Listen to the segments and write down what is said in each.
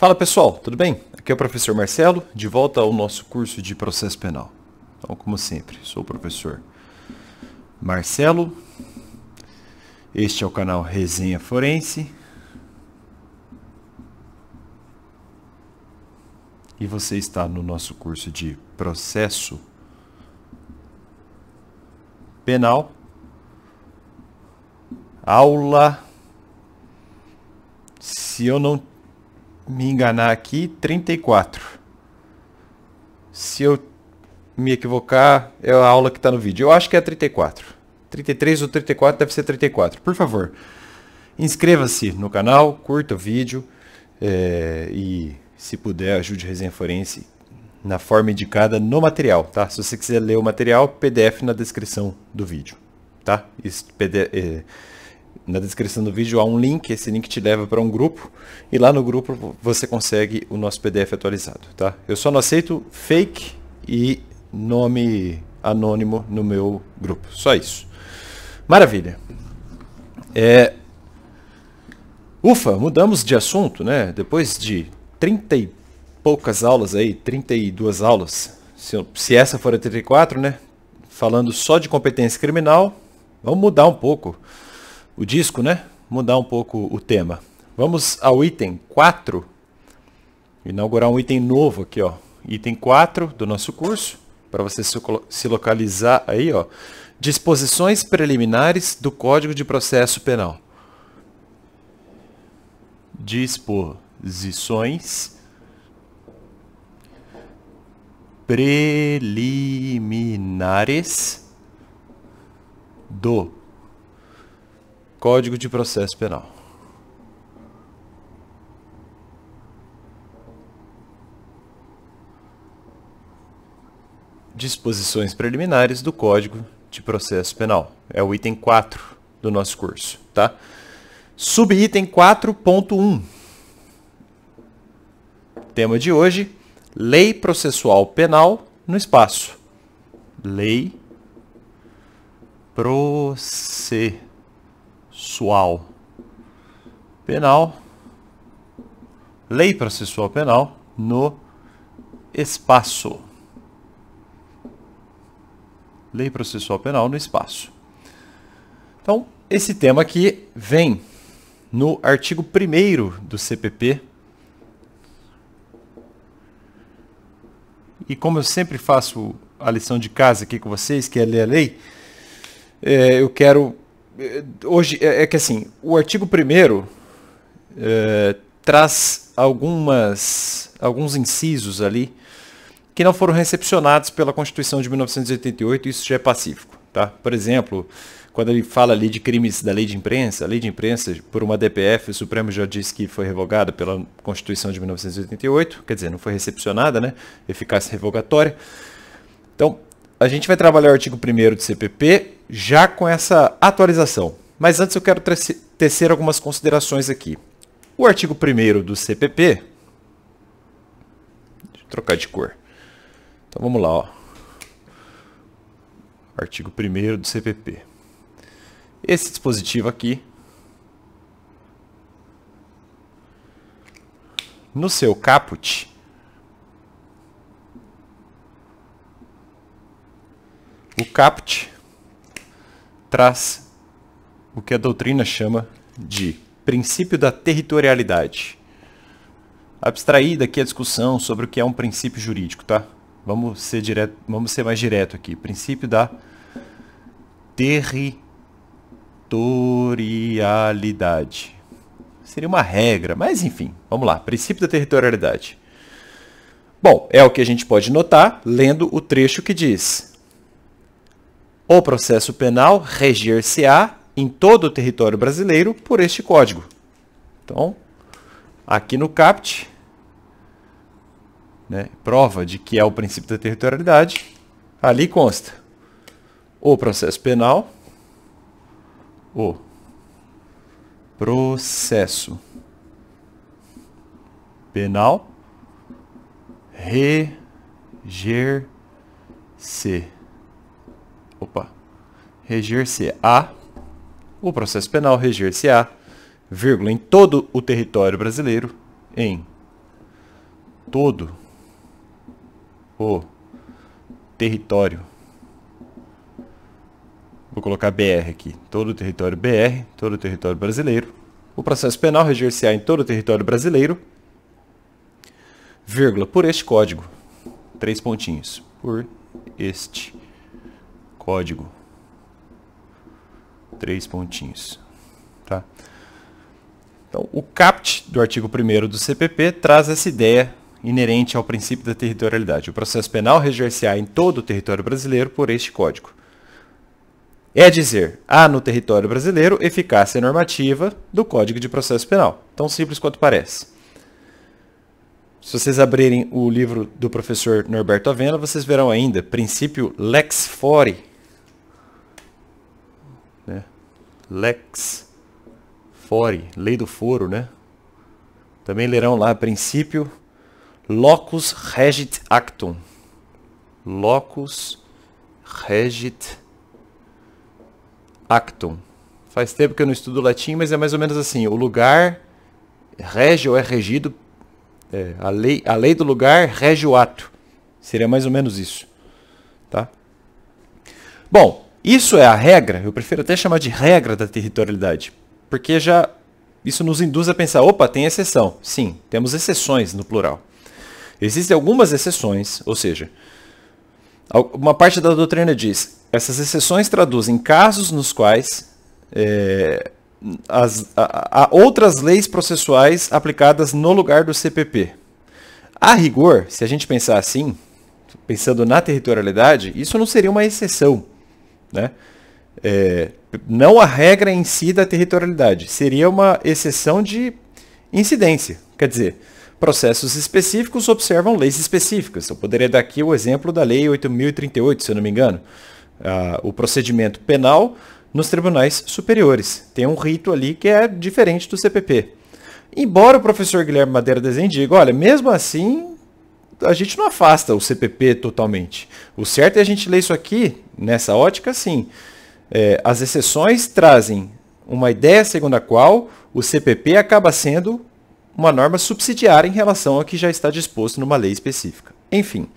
Fala pessoal, tudo bem? Aqui é o professor Marcelo, de volta ao nosso curso de processo penal. Então, como sempre, sou o professor Marcelo. Este é o canal Resenha Forense. E você está no nosso curso de processo penal. Aula, se eu não me enganar aqui, 34. Se eu me equivocar, é a aula que está no vídeo. Eu acho que é 34. 33 ou 34, deve ser 34. Por favor, inscreva-se no canal, curta o vídeo e, se puder, ajude a Resenha Forense na forma indicada no material, tá? Se você quiser ler o material, PDF na descrição do vídeo, tá? Na descrição do vídeo há um link, esse link te leva para um grupo e lá no grupo você consegue o nosso PDF atualizado, tá? Eu só não aceito fake e nome anônimo no meu grupo, só isso. Maravilha. Ufa, mudamos de assunto, né? Depois de 30 e poucas aulas aí, 32 aulas, se essa for a 34, né? Falando só de competência criminal, vamos mudar um pouco o disco, né? Mudar um pouco o tema. Vamos ao item 4. Inaugurar um item novo aqui, ó. Item 4 do nosso curso, para você se localizar aí, ó. Disposições preliminares do Código de Processo Penal. Disposições preliminares do Código de Processo Penal. Disposições preliminares do Código de Processo Penal. É o item 4 do nosso curso, tá? Subitem 4.1. Tema de hoje: Lei Processual Penal no espaço. Lei Processual Penal. Lei Processual Penal no espaço. Lei Processual Penal no espaço. Então, esse tema aqui vem no artigo 1º do CPP. E como eu sempre faço a lição de casa aqui com vocês, que é ler a lei, eu quero... Hoje, que assim, o artigo 1º traz alguns incisos ali que não foram recepcionados pela Constituição de 1988, isso já é pacífico, tá? Por exemplo, quando ele fala ali de crimes da lei de imprensa, a lei de imprensa, por uma DPF, o Supremo já disse que foi revogada pela Constituição de 1988, quer dizer, não foi recepcionada, né? Eficácia revogatória. Então, a gente vai trabalhar o artigo 1º do CPP já com essa atualização. Mas antes eu quero tecer algumas considerações aqui. O artigo 1º do CPP... Deixa eu trocar de cor. Então vamos lá, ó. Artigo 1º do CPP. Esse dispositivo aqui, no seu caput, o caput traz o que a doutrina chama de princípio da territorialidade. Abstraída aqui a discussão sobre o que é um princípio jurídico, tá? Vamos ser mais direto aqui. Princípio da territorialidade. Seria uma regra, mas enfim, vamos lá. Princípio da territorialidade. Bom, é o que a gente pode notar lendo o trecho que diz: o processo penal reger-se-á em todo o território brasileiro por este código. Então, aqui no caput, né, prova de que é o princípio da territorialidade, ali consta o processo penal, o processo penal reger-se-á, o processo penal reger-se-á, vírgula, em todo o território brasileiro, em todo o território, vou colocar BR aqui, todo o território BR, todo o território brasileiro, o processo penal reger-se-á em todo o território brasileiro, vírgula, por este código, 3 pontinhos, por este código, 3 pontinhos, tá? Então, o caput do artigo 1º do CPP traz essa ideia inerente ao princípio da territorialidade. O processo penal reger-se-á em todo o território brasileiro por este código. É dizer, há no território brasileiro eficácia normativa do Código de Processo Penal. Tão simples quanto parece. Se vocês abrirem o livro do professor Norberto Avena, vocês verão ainda princípio lex fori. Né? Lex fori, lei do foro, né? Também lerão lá princípio locus regit actum. Locus regit actum. Faz tempo que eu não estudo latim, mas é mais ou menos assim. O lugar rege ou é regido, a lei do lugar rege o ato. Seria mais ou menos isso. Tá? Bom, isso é a regra, eu prefiro até chamar de regra da territorialidade, porque já isso nos induz a pensar, opa, tem exceção. Sim, temos exceções no plural. Existem algumas exceções, ou seja, uma parte da doutrina diz, essas exceções traduzem casos nos quais há outras leis processuais aplicadas no lugar do CPP. A rigor, se a gente pensar assim, pensando na territorialidade, isso não seria uma exceção, né? Não a regra em si da territorialidade, seria uma exceção de incidência. Quer dizer, processos específicos observam leis específicas. Eu poderia dar aqui o exemplo da Lei 8.038, se eu não me engano. O procedimento penal nos tribunais superiores. Tem um rito ali que é diferente do CPP. Embora o professor Guilherme Madeira Desenho diga, olha, mesmo assim, a gente não afasta o CPP totalmente. O certo é a gente ler isso aqui, nessa ótica, sim. As exceções trazem uma ideia segundo a qual o CPP acaba sendo uma norma subsidiária em relação ao que já está disposto numa lei específica. Enfim,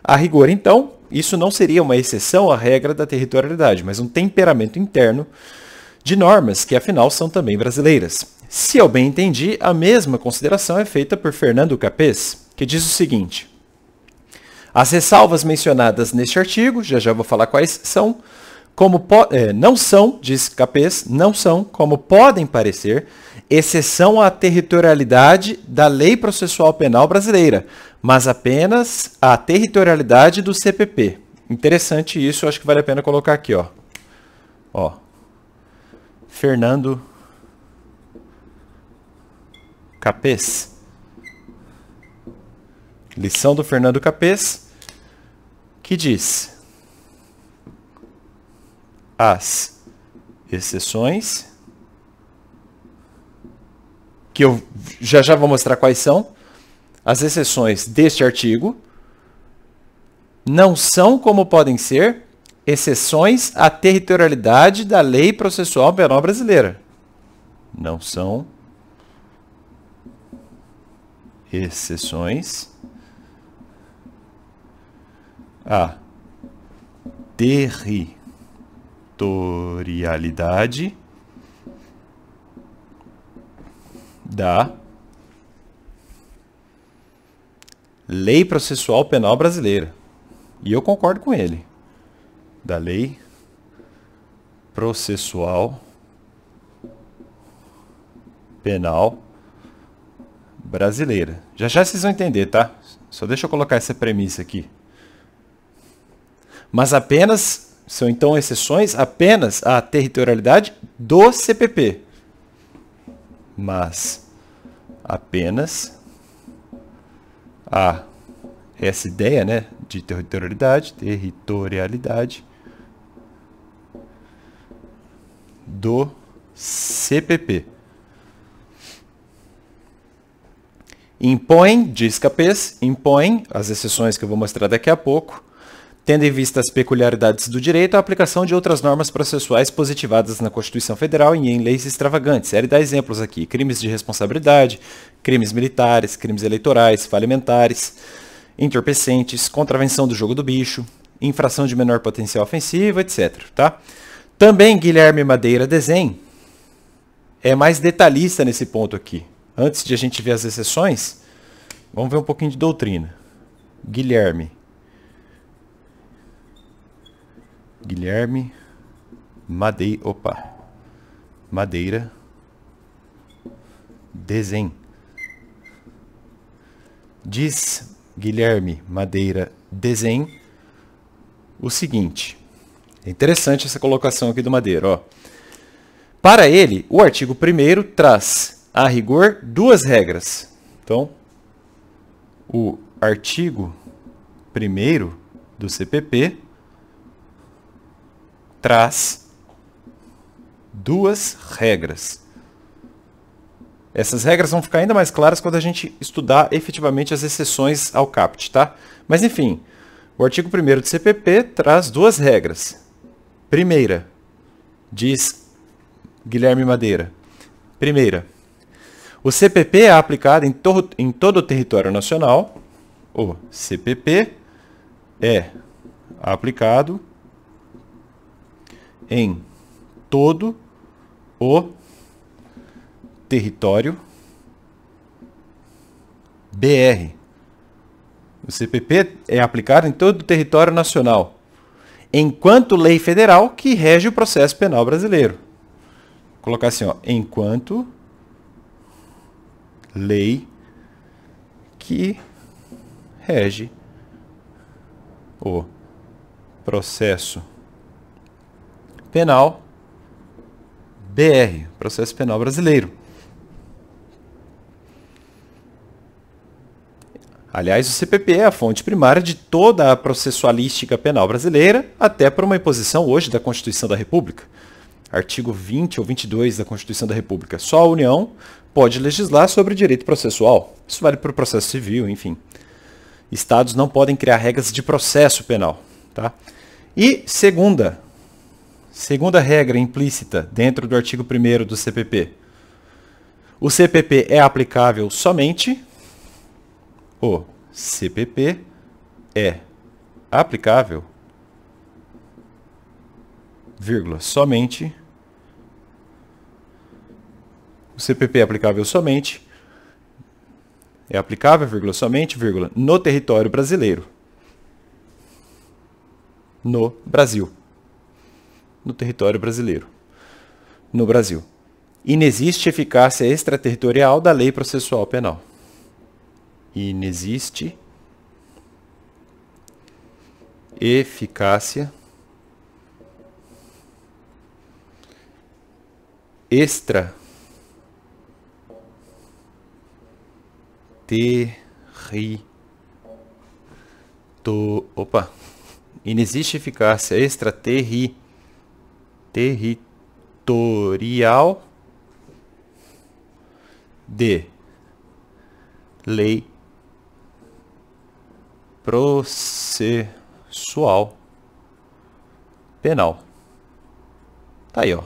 a rigor, então, isso não seria uma exceção à regra da territorialidade, mas um temperamento interno de normas que, afinal, são também brasileiras. Se eu bem entendi, a mesma consideração é feita por Fernando Capês, que diz o seguinte: as ressalvas mencionadas neste artigo, já vou falar quais são, não são, diz Capês, não são, como podem parecer, exceção à territorialidade da Lei Processual Penal brasileira, mas apenas à territorialidade do CPP. Interessante isso, eu acho que vale a pena colocar aqui, ó. Fernando Capês. Lição do Fernando Capês, que diz: as exceções, que eu já vou mostrar quais são, as exceções deste artigo não são, como podem ser, exceções à territorialidade da Lei Processual Penal brasileira. Não são exceções à territorialidade da Lei Processual Penal brasileira. E eu concordo com ele. Da Lei Processual Penal brasileira. Já vocês vão entender, tá? Só deixa eu colocar essa premissa aqui. Mas apenas, são então exceções apenas à territorialidade do CPP. Mas apenas a essa ideia, né, de territorialidade do CPP. Impõe, diz Capês, impõe, as exceções que eu vou mostrar daqui a pouco, tendo em vista as peculiaridades do direito, a aplicação de outras normas processuais positivadas na Constituição Federal e em leis extravagantes. Ele dá exemplos aqui: crimes de responsabilidade, crimes militares, crimes eleitorais, falimentares, entorpecentes, contravenção do jogo do bicho, infração de menor potencial ofensivo, etc. Tá? Também Guilherme Madeira Desen é mais detalhista nesse ponto aqui. Antes de a gente ver as exceções, vamos ver um pouquinho de doutrina. Guilherme Madeira Desen. Diz Guilherme Madeira Desen o seguinte. É interessante essa colocação aqui do Madeira. Ó. Para ele, o artigo 1º traz, a rigor, duas regras. Então, o artigo 1º do CPP traz duas regras. Essas regras vão ficar ainda mais claras quando a gente estudar efetivamente as exceções ao CAPT, tá? Mas enfim, o artigo 1º do CPP traz duas regras. Primeira, diz Guilherme Madeira. Primeira, o CPP é aplicado em todo o território nacional. O CPP é aplicado em todo o território BR. O CPP é aplicado em todo o território nacional, enquanto lei federal que rege o processo penal brasileiro. Vou colocar assim, ó, enquanto lei que rege o processo penal BR, processo penal brasileiro. Aliás, o CPP é a fonte primária de toda a processualística penal brasileira, até por uma imposição hoje da Constituição da República. Artigo 20 ou 22 da Constituição da República. Só a União pode legislar sobre direito processual. Isso vale para o processo civil, enfim. Estados não podem criar regras de processo penal. Tá? E segunda regra implícita dentro do artigo 1º do CPP. O CPP é aplicável somente... O CPP é aplicável, vírgula, somente... O CPP é aplicável somente... É aplicável, vírgula, somente, vírgula, no território brasileiro. No Brasil. No território brasileiro. No Brasil. Inexiste eficácia extraterritorial da lei processual penal. Inexiste eficácia Inexiste eficácia extraterritorial de lei processual penal. Tá aí, ó.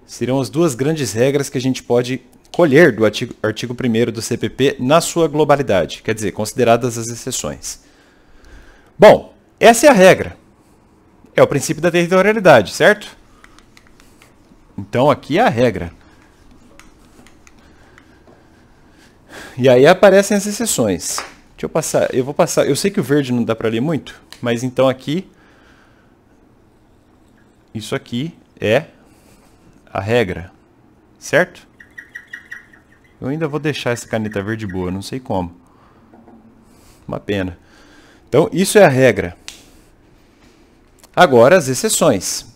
Serão as duas grandes regras que a gente pode colher do artigo 1º do CPP na sua globalidade, quer dizer, consideradas as exceções. Bom, essa é a regra. É o princípio da territorialidade, certo? Então aqui é a regra. E aí aparecem as exceções. Deixa eu passar, eu sei que o verde não dá para ler muito, mas então aqui, isso aqui é a regra, certo? Eu ainda vou deixar essa caneta verde boa, não sei como. Uma pena. Então, isso é a regra. Agora, as exceções.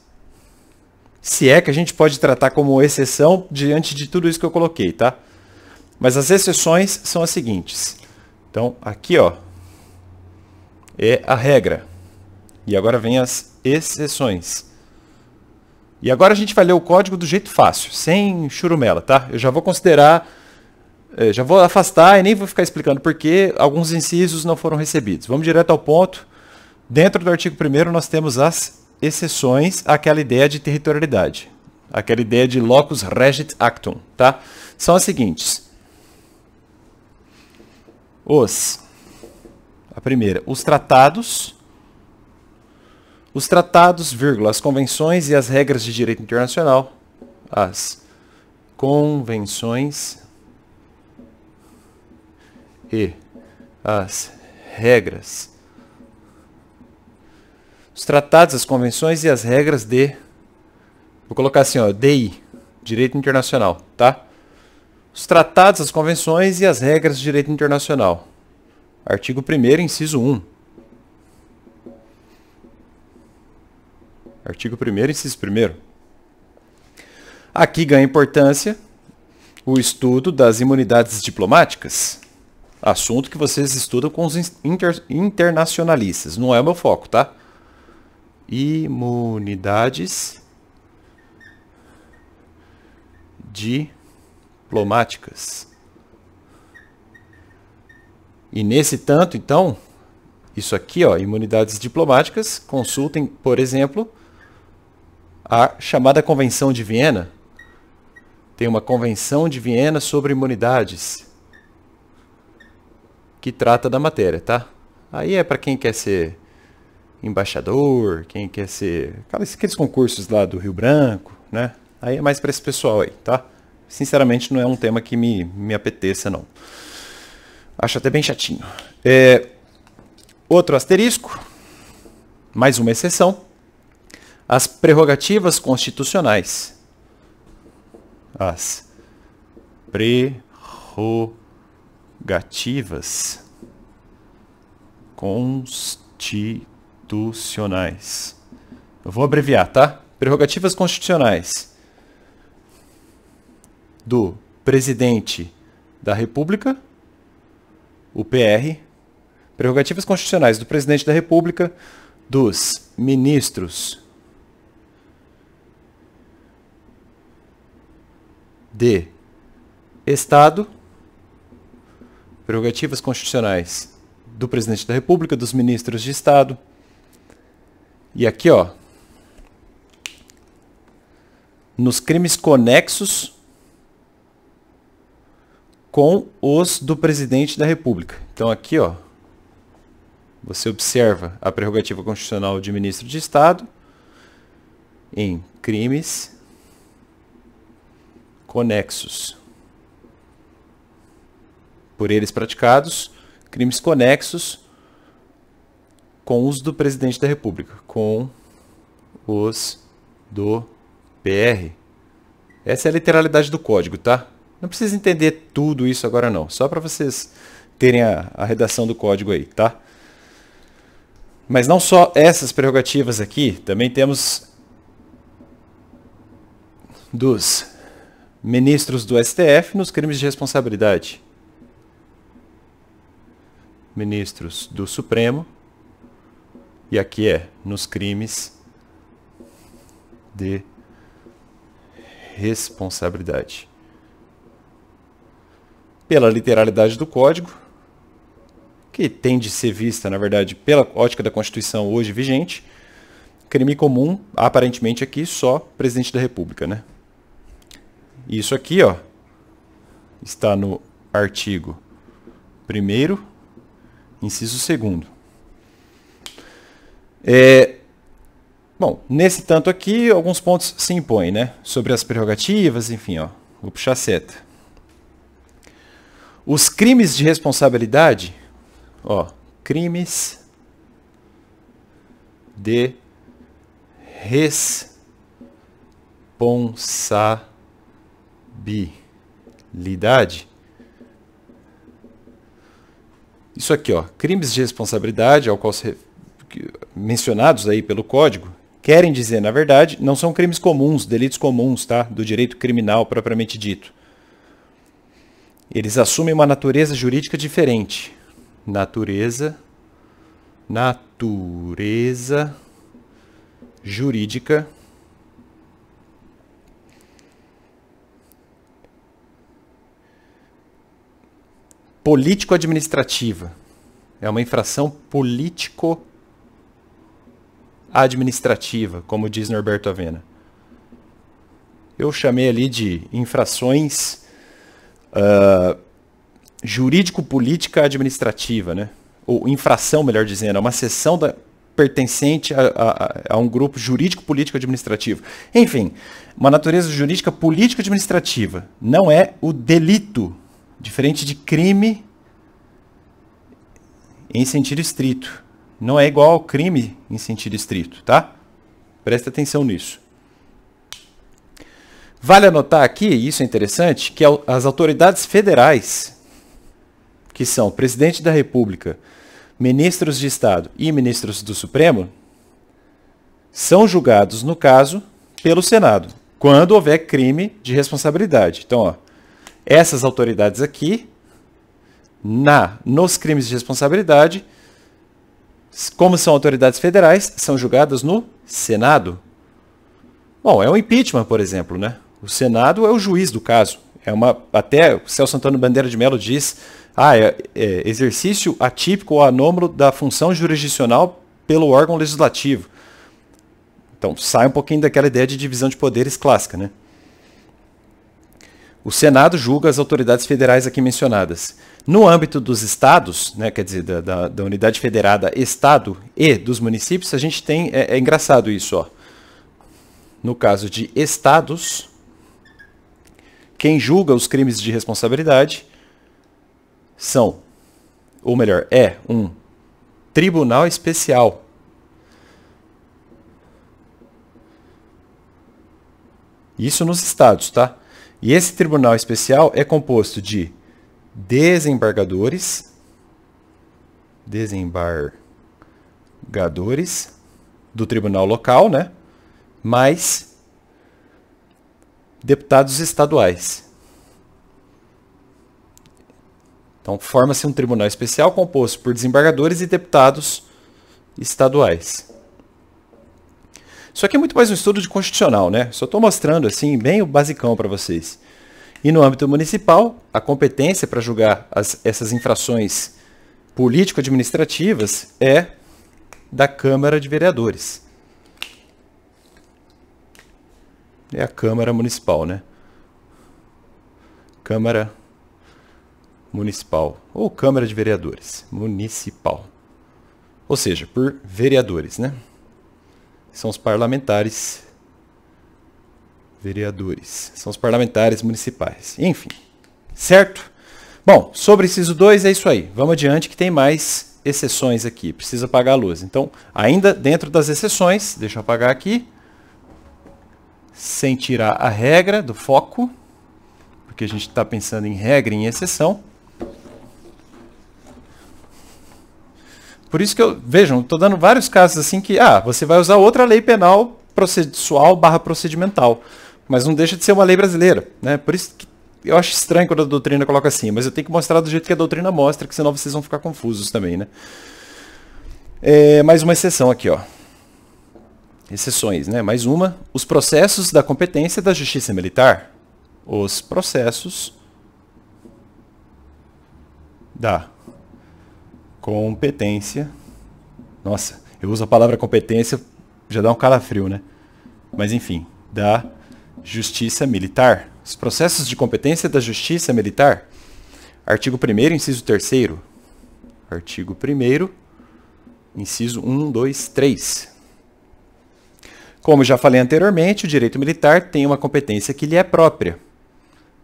Se é que a gente pode tratar como exceção diante de tudo isso que eu coloquei, tá? Mas as exceções são as seguintes. Então, aqui, ó, é a regra. E agora vem as exceções. E agora a gente vai ler o código do jeito fácil, sem churumela, tá? Eu já vou considerar, já vou afastar e nem vou ficar explicando por que alguns incisos não foram recebidos. Vamos direto ao ponto Dentro do artigo 1º nós temos as exceções àquela ideia de territorialidade, aquela ideia de locus regit actum, tá? São as seguintes. A primeira, os tratados, vírgula, as convenções e as regras de direito internacional, as convenções e as regras. Os tratados, as convenções e as regras de... Vou colocar assim, ó, DI, Direito Internacional, tá? Os tratados, as convenções e as regras de direito internacional. Artigo 1º, inciso 1. Artigo 1º, inciso 1º. Aqui ganha importância o estudo das imunidades diplomáticas. Assunto que vocês estudam com os internacionalistas. Não é o meu foco, tá? Imunidades diplomáticas. E nesse tanto, então, isso aqui, ó, imunidades diplomáticas, consultem, por exemplo, a chamada Convenção de Viena. Tem uma Convenção de Viena sobre imunidades que trata da matéria, tá? Aí é para quem quer ser embaixador, quem quer ser... Aqueles concursos lá do Rio Branco, né? Aí é mais para esse pessoal aí, tá? Sinceramente, não é um tema que me apeteça, não. Acho até bem chatinho. Outro asterisco, mais uma exceção, as prerrogativas constitucionais. As prerrogativas constitucionais. Eu vou abreviar, tá? Prerrogativas constitucionais do Presidente da República, o PR, prerrogativas constitucionais do Presidente da República, dos ministros de Estado, prerrogativas constitucionais do Presidente da República, dos ministros de Estado. E aqui, ó, nos crimes conexos com os do Presidente da República. Então aqui, ó, você observa a prerrogativa constitucional de ministro de Estado em crimes conexos. Por eles praticados, crimes conexos com os do Presidente da República, com os do PR. Essa é a literalidade do código, tá? Não precisa entender tudo isso agora não, só para vocês terem a redação do código aí, tá? Mas não só essas prerrogativas aqui, também temos dos ministros do STF nos crimes de responsabilidade. Ministros do Supremo, e aqui é nos crimes de responsabilidade. Pela literalidade do código, que tem de ser vista, na verdade, pela ótica da Constituição hoje vigente, crime comum, aparentemente aqui, só Presidente da República, né? Isso aqui, ó, está no artigo 1º, inciso 2º. Bom, nesse tanto aqui, alguns pontos se impõem, né? Sobre as prerrogativas, enfim, ó, vou puxar a seta. Os crimes de responsabilidade, ó, crimes de responsabilidade. Isso aqui, ó, crimes de responsabilidade, ao qual mencionados aí pelo Código, querem dizer, na verdade, não são crimes comuns, delitos comuns, tá? Do direito criminal propriamente dito. Eles assumem uma natureza jurídica diferente. Natureza jurídica político-administrativa. É uma infração político-administrativa. administrativa, como diz Norberto Avena. Eu chamei ali de infrações jurídico-política administrativa, né? Ou infração, melhor dizendo, é uma seção pertencente a um grupo jurídico-político administrativo. Enfim, uma natureza jurídica política administrativa. Não é o delito, diferente de crime em sentido estrito. Não é igual ao crime em sentido estrito, tá? Presta atenção nisso. Vale anotar aqui, e isso é interessante, que as autoridades federais, que são presidente da República, ministros de Estado e ministros do Supremo, são julgados, no caso, pelo Senado, quando houver crime de responsabilidade. Então, ó, essas autoridades aqui, nos crimes de responsabilidade, como são autoridades federais, são julgadas no Senado. Bom, é um impeachment, por exemplo, né? O Senado é o juiz do caso. Até o Celso Antônio Bandeira de Mello diz, exercício atípico ou anômalo da função jurisdicional pelo órgão legislativo. Então, sai um pouquinho daquela ideia de divisão de poderes clássica, né? O Senado julga as autoridades federais aqui mencionadas. No âmbito dos estados, né, quer dizer, da unidade federada Estado e dos municípios, a gente tem, é engraçado isso, ó. No caso de estados, quem julga os crimes de responsabilidade é um tribunal especial. Isso nos estados, tá? E esse tribunal especial é composto de desembargadores do tribunal local, né? Mais deputados estaduais. Então, forma-se um tribunal especial composto por desembargadores e deputados estaduais. Isso aqui é muito mais um estudo de constitucional, né? Só estou mostrando assim, bem o basicão para vocês. E no âmbito municipal, a competência para julgar essas infrações político-administrativas é da Câmara de Vereadores. É a Câmara Municipal, né? Câmara Municipal, ou Câmara de Vereadores, Municipal. Ou seja, por vereadores, né? São os parlamentares vereadores. São os parlamentares municipais. Enfim, certo? Bom, sobre inciso 2 é isso aí. Vamos adiante que tem mais exceções aqui. Precisa apagar a luz. Então, ainda dentro das exceções, deixa eu apagar aqui. Sem tirar a regra do foco, porque a gente está pensando em regra e em exceção. Por isso que vejam, estou dando vários casos assim que, você vai usar outra lei penal processual / procedimental, mas não deixa de ser uma lei brasileira, né? Por isso que eu acho estranho quando a doutrina coloca assim, mas eu tenho que mostrar do jeito que a doutrina mostra, que senão vocês vão ficar confusos também, né? Mais uma exceção aqui, ó. Exceções, né? Mais uma. Os processos da competência da Justiça Militar. Os processos da competência. Nossa, eu uso a palavra competência, já dá um calafrio, né? Mas enfim, da Justiça Militar. Os processos de competência da Justiça Militar. Artigo 1º, inciso 3º. Artigo 1º, inciso 1, 2, 3. Como já falei anteriormente, o direito militar tem uma competência que lhe é própria,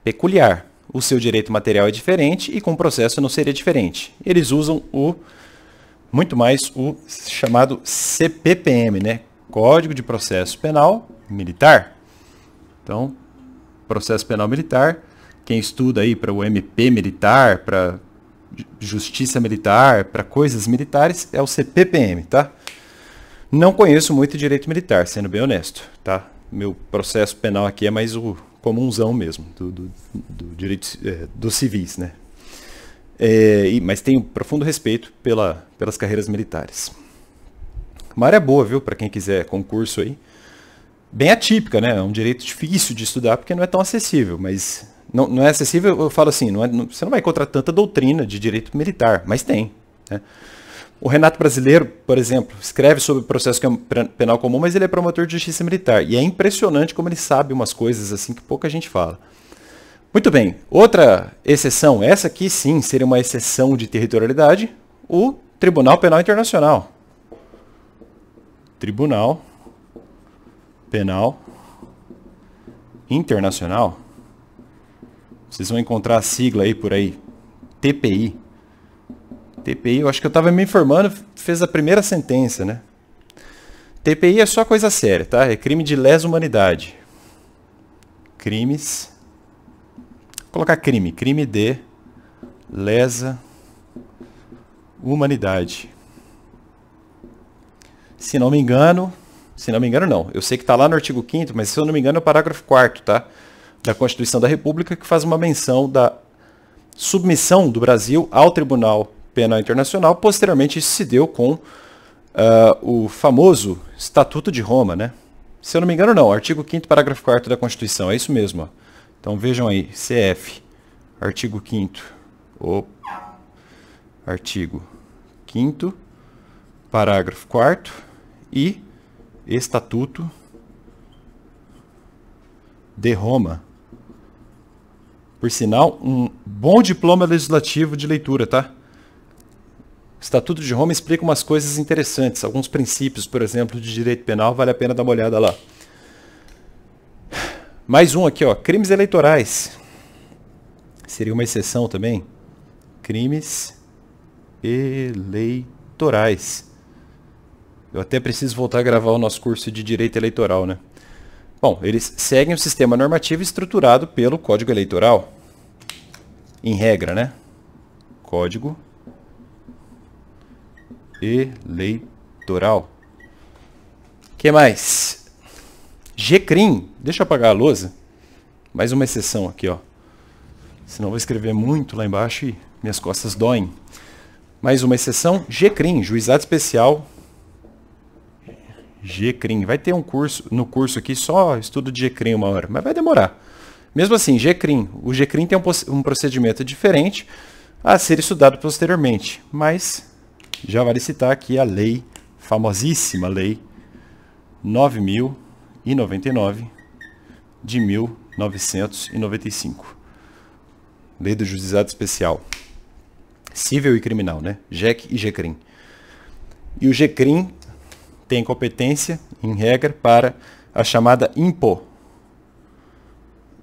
peculiar. O seu direito material é diferente e com o processo não seria diferente. Eles usam muito mais o chamado CPPM, né? Código de Processo Penal Militar. Então, processo penal militar, quem estuda aí para o MP militar, para justiça militar, para coisas militares, é o CPPM, tá? Não conheço muito direito militar, sendo bem honesto, tá? Meu processo penal aqui é mais o comunzão mesmo, do direito dos civis, né? Mas tenho profundo respeito pelas carreiras militares. Uma área boa, viu, para quem quiser concurso aí. Bem atípica, né? É um direito difícil de estudar porque não é tão acessível, mas não é acessível, eu falo assim, você não vai encontrar tanta doutrina de direito militar, mas tem, né? O Renato Brasileiro, por exemplo, escreve sobre o processo penal comum, mas ele é promotor de justiça militar. E é impressionante como ele sabe umas coisas assim que pouca gente fala. Muito bem, outra exceção, essa aqui sim seria uma exceção de territorialidade, o Tribunal Penal Internacional. Tribunal Penal Internacional. Vocês vão encontrar a sigla aí por aí, TPI. TPI, eu acho que eu estava me informando, fez a primeira sentença, né? TPI é só coisa séria, tá? É crime de lesa humanidade. Crimes. Vou colocar crime de lesa humanidade. Se não me engano não, eu sei que está lá no artigo 5º, mas se eu não me engano é o parágrafo 4º, tá? Da Constituição da República, que faz uma menção da submissão do Brasil ao Tribunal Penal Internacional. Posteriormente isso se deu com o famoso Estatuto de Roma, né? Se eu não me engano não, artigo 5º, parágrafo 4º da Constituição, é isso mesmo, ó. Então vejam aí, CF, artigo 5º, artigo 5º, parágrafo 4º e Estatuto de Roma. Por sinal, um bom diploma legislativo de leitura, tá? O Estatuto de Roma explica umas coisas interessantes, alguns princípios, por exemplo, de direito penal, vale a pena dar uma olhada lá. Mais um aqui, ó, crimes eleitorais. Seria uma exceção também. Crimes eleitorais. Eu até preciso voltar a gravar o nosso curso de Direito Eleitoral, né? Bom, eles seguem o sistema normativo estruturado pelo Código Eleitoral. Em regra, né? Código Eleitoral. O que mais? GCRIM. Deixa eu apagar a lousa. Mais uma exceção aqui, ó. Senão eu vou escrever muito lá embaixo e minhas costas doem. Mais uma exceção. GCRIM, Juizado Especial. GCRIM. Vai ter um curso, no curso aqui, só estudo de GCRIM uma hora, mas vai demorar. Mesmo assim, GCRIM. O GCRIM tem um procedimento diferente a ser estudado posteriormente. Mas já vale citar aqui a lei, famosíssima lei 9.099 de 1995. Lei do Juizado Especial. Civil e criminal, né? JEC e GCRIM. E o GCRIM tem competência, em regra, para a chamada IMPO,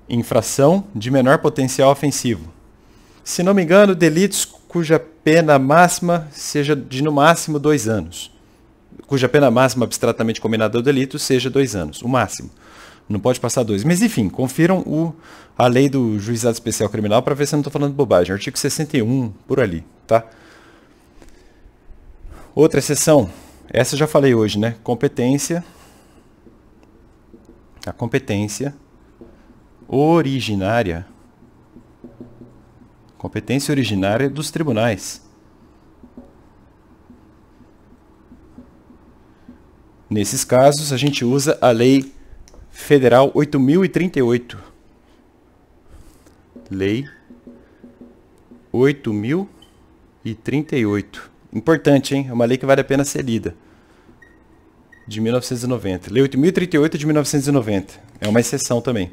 infração de menor potencial ofensivo. Se não me engano, delitos cuja pena máxima seja de no máximo 2 anos. Cuja pena máxima abstratamente combinada ao delito seja 2 anos, o máximo. Não pode passar 2. Mas enfim, confiram a lei do Juizado Especial Criminal para ver se eu não estou falando bobagem. Artigo 61, por ali, tá? Outra exceção. Essa eu já falei hoje, né? Competência. A competência originária. Competência originária dos tribunais. Nesses casos, a gente usa a Lei Federal 8.038. Lei 8.038. Importante, hein? É uma lei que vale a pena ser lida. De 1990. Lei 8.038 de 1990. É uma exceção também.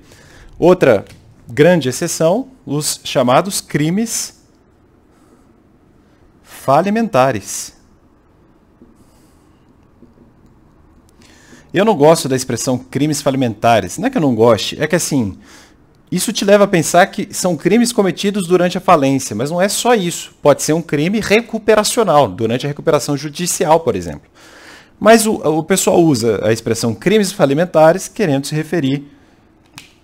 Outra grande exceção, os chamados crimes falimentares. Eu não gosto da expressão crimes falimentares. Não é que eu não goste, é que assim, isso te leva a pensar que são crimes cometidos durante a falência, mas não é só isso. Pode ser um crime recuperacional, durante a recuperação judicial, por exemplo. Mas o pessoal usa a expressão crimes falimentares querendo se referir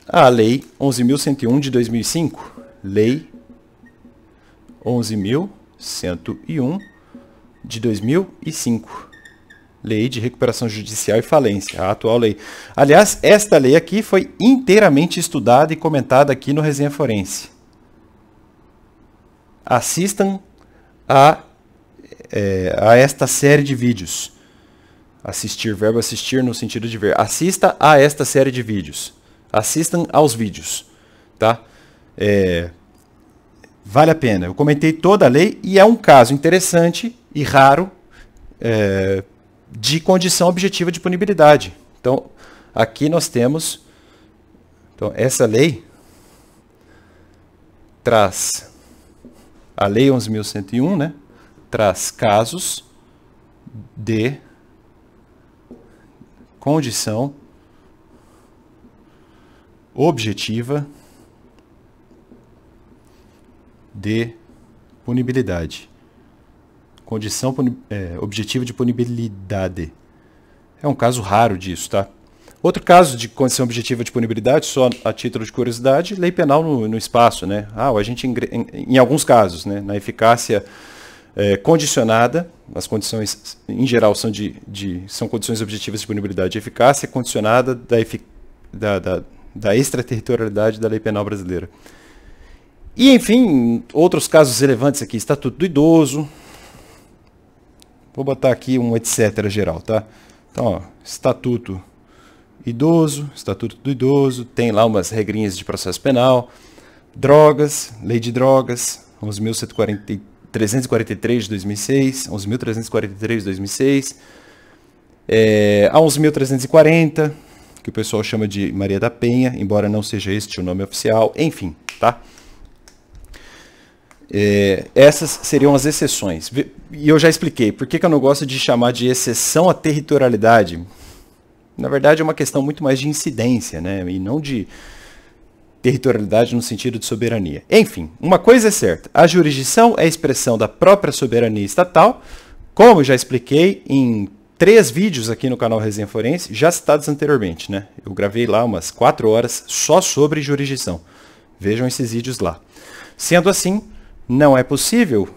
à Lei 11.101 de 2005. Lei 11.101 de 2005. Lei de Recuperação Judicial e Falência, a atual lei. Aliás, esta lei aqui foi inteiramente estudada e comentada aqui no Resenha Forense. Assistam a esta série de vídeos. Assistir, verbo assistir no sentido de ver. Assista a esta série de vídeos. Assistam aos vídeos. Tá? Vale a pena. Eu comentei toda a lei e é um caso interessante e raro de condição objetiva de punibilidade. Então, aqui nós temos, então, essa lei traz, a Lei 11.101, né, traz casos de condição objetiva de punibilidade. Condição objetiva de punibilidade. É um caso raro disso, tá? Outro caso de condição objetiva de punibilidade, só a título de curiosidade, lei penal no espaço, né? O agente, em alguns casos, né, na eficácia condicionada, as condições em geral são condições objetivas de punibilidade de eficácia condicionada da extraterritorialidade da lei penal brasileira. E, enfim, outros casos relevantes aqui, Estatuto do Idoso. Vou botar aqui um etc. geral, tá? Então, ó, Estatuto do Idoso, tem lá umas regrinhas de processo penal, drogas, Lei de Drogas, 11.343 de 2006, 11.343 de 2006, a 11.340, que o pessoal chama de Maria da Penha, embora não seja este o nome oficial, enfim, tá? Essas seriam as exceções. E eu já expliquei por que eu não gosto de chamar de exceção à territorialidade. Na verdade, é uma questão muito mais de incidência, né? E não de territorialidade no sentido de soberania. Enfim, uma coisa é certa. A jurisdição é a expressão da própria soberania estatal, como já expliquei em 3 vídeos aqui no canal Resenha Forense, já citados anteriormente, né? Eu gravei lá umas 4 horas só sobre jurisdição. Vejam esses vídeos lá. Sendo assim, não é possível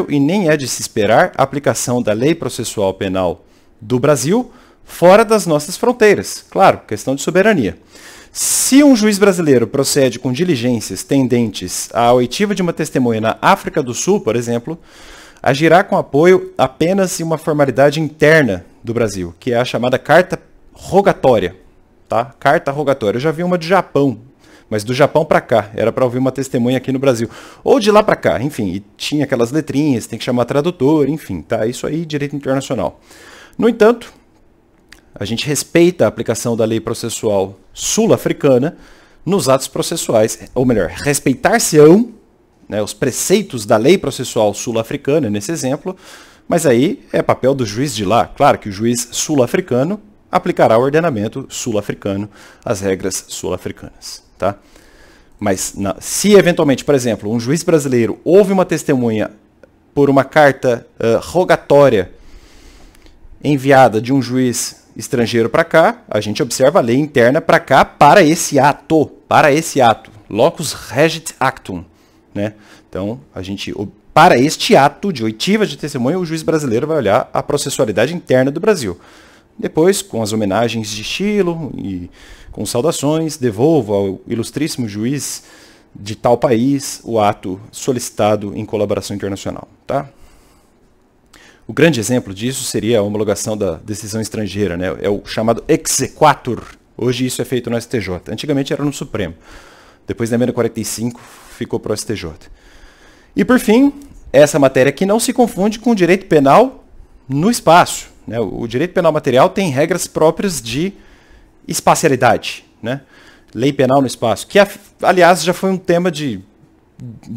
e nem é de se esperar a aplicação da lei processual penal do Brasil fora das nossas fronteiras. Claro, questão de soberania. Se um juiz brasileiro procede com diligências tendentes à oitiva de uma testemunha na África do Sul, por exemplo, agirá com apoio apenas em uma formalidade interna do Brasil, que é a chamada carta rogatória. Tá? Carta rogatória. Eu já vi uma do Japão, mas do Japão para cá, era para ouvir uma testemunha aqui no Brasil. Ou de lá para cá, enfim, e tinha aquelas letrinhas, tem que chamar tradutor, enfim, tá? Isso aí, direito internacional. No entanto, a gente respeita a aplicação da lei processual sul-africana nos atos processuais, ou melhor, respeitar-se-ão, né, os preceitos da lei processual sul-africana, nesse exemplo, mas aí é papel do juiz de lá. Claro que o juiz sul-africano aplicará o ordenamento sul-africano, as regras sul-africanas. Tá? Mas se eventualmente, por exemplo, um juiz brasileiro ouve uma testemunha por uma carta rogatória enviada de um juiz estrangeiro para cá, a gente observa a lei interna para cá para esse ato, locus regit actum, né? Então, para este ato de oitiva de testemunha, o juiz brasileiro vai olhar a processualidade interna do Brasil. Depois, com as homenagens de estilo e com saudações, devolvo ao ilustríssimo juiz de tal país o ato solicitado em colaboração internacional. Tá? O grande exemplo disso seria a homologação da decisão estrangeira, né? É o chamado exequatur. Hoje isso é feito no STJ. Antigamente era no Supremo. Depois da emenda 45 ficou para o STJ. E por fim, essa matéria aqui não se confunde com o direito penal no espaço. Né? O direito penal material tem regras próprias de espacialidade, né? Lei penal no espaço, que aliás já foi um tema de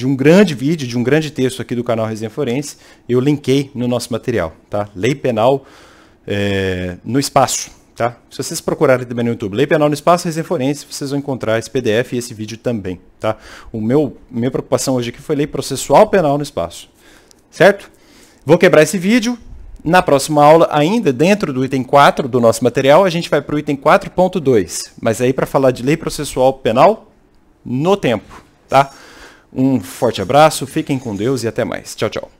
um grande vídeo, de um grande texto aqui do canal Resenha Forense, eu linkei no nosso material, tá? Lei penal no espaço, tá? Se vocês procurarem também no YouTube, Lei penal no espaço, Resenha Forense, vocês vão encontrar esse PDF e esse vídeo também, tá? Minha preocupação hoje aqui foi lei processual penal no espaço, certo? Vou quebrar esse vídeo. Na próxima aula, ainda dentro do item 4 do nosso material, a gente vai para o item 4.2. Mas aí para falar de lei processual penal no tempo, tá? Um forte abraço, fiquem com Deus e até mais. Tchau, tchau.